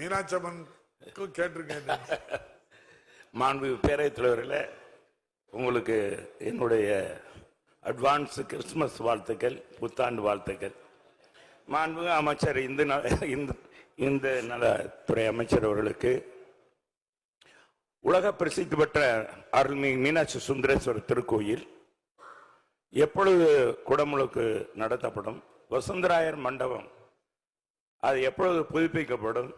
மீனாட்சி அம்மன் கேட்டிருக்கேன். மாண்பு பேரவைத் தலைவர்களே, உங்களுக்கு என்னுடைய அட்வான்ஸ் கிறிஸ்துமஸ் வாழ்த்துக்கள், புத்தாண்டு வாழ்த்துக்கள். மாண்பு அமைச்சர் இந்த நலத்துறை அமைச்சர் அவர்களுக்கு உலக பிரசித்தி பெற்ற அருள்மிகு மீனாட்சி சுந்தரேஸ்வரர் திருக்கோயில் எப்பொழுது குடமுழுக்கு நடத்தப்படும்? வசுந்தராயர் மண்டபம் அது எப்பொழுது புதுப்பிக்கப்படும்?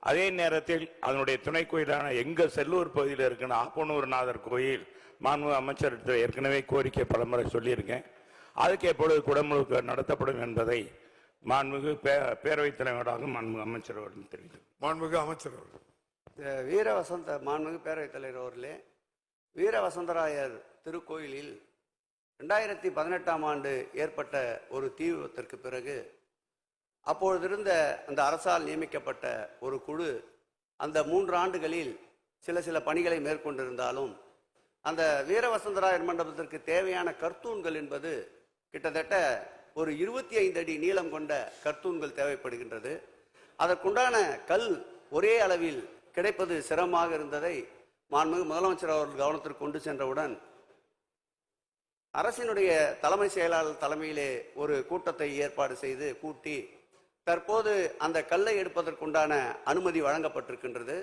அதே நேரத்தில் அதனுடைய துணை கோயிலான எங்க செல்லூர் பகுதியில் இருக்கிற ஆப்பனூர்நாதர் கோயில் மாண்பு அமைச்சர் ஏற்கனவே கோரிக்கை பலமுறை சொல்லியிருக்கேன். அதுக்கு எப்பொழுது குடமுழுக்கு நடத்தப்படும் என்பதை மாண்புமிகு பேரவைத் தலைவராக மாண்புமிகு அமைச்சர் அவர்கள் தெரிவித்தார். மாண்புமிகு அமைச்சர் அவர்கள். மாண்புமிகு பேரவைத் தலைவர் அவர்களே, வீர வசந்தராயர் திருக்கோயிலில் 2018ஆம் ஆண்டு ஏற்பட்ட ஒரு தீ விபத்திற்கு பிறகு அப்பொழுதிருந்த அந்த அரசால் நியமிக்கப்பட்ட ஒரு குழு அந்த 3 ஆண்டுகளில் சில பணிகளை மேற்கொண்டிருந்தாலும் அந்த வீரவசந்தராயர் மண்டபத்திற்கு தேவையான கர்த்தூன்கள் என்பது கிட்டத்தட்ட ஒரு 25 அடி நீளம் கொண்ட கர்த்தூன்கள் தேவைப்படுகின்றது. அதற்குண்டான கல் ஒரே அளவில் கிடைப்பது சிரமமாக இருந்ததை மாண்புமிகு முதலமைச்சர் அவர்கள் கவனத்திற்கு கொண்டு சென்றவுடன் அரசினுடைய தலைமை செயலாளர் தலைமையிலே ஒரு கூட்டத்தை ஏற்பாடு செய்து கூட்டி தற்போது அந்த கல்லை எடுப்பதற்குண்டான அனுமதி வழங்கப்பட்டிருக்கின்றது.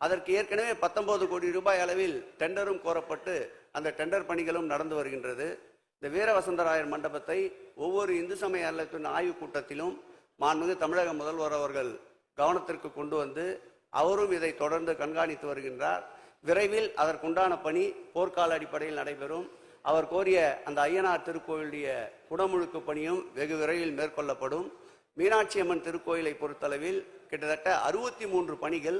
அதற்கு ஏற்கனவே 19 கோடி ரூபாய் அளவில் டெண்டரும் கோரப்பட்டு அந்த டெண்டர் பணிகளும் நடந்து வருகின்றது. இந்த வீரவசந்தராயர் மண்டபத்தை ஒவ்வொரு இந்து சமய அறநிலையத்துறை ஆய்வுக் கூட்டத்திலும் மாண்புமிகு தமிழக முதல்வர் அவர்கள் கவனத்திற்கு கொண்டு வந்து அவரும் இதை தொடர்ந்து கண்காணித்து வருகின்றார். விரைவில் அதற்குண்டான பணி போர்க்கால அடிப்படையில் நடைபெறும். அவர் கோரிய அந்த ஐயனார் திருக்கோயிலுடைய குடமுழுக்கு பணியும் வெகு விரைவில் மேற்கொள்ளப்படும். மீனாட்சி அம்மன் திருக்கோயிலை பொறுத்தளவில் கிட்டத்தட்ட 63 பணிகள்,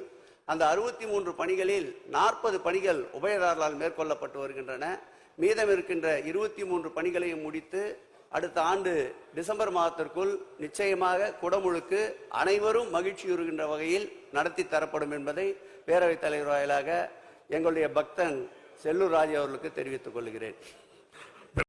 அந்த 63 பணிகளில் 40 பணிகள் உபயதாரர்களால் மேற்கொள்ளப்பட்டு வருகின்றன. மீதம் இருக்கின்ற 23 பணிகளையும் முடித்து அடுத்த ஆண்டு டிசம்பர் மாதத்திற்குள் நிச்சயமாக குடமுழுக்கு அனைவரும் மகிழ்ச்சியுறுகின்ற வகையில் நடத்தி தரப்படும் என்பதை பேரவைத் தலைவர் வாயிலாக எங்களுடைய பக்தன் செல்லூர் ராஜு அவர்களுக்கு தெரிவித்துக் கொள்கிறேன்.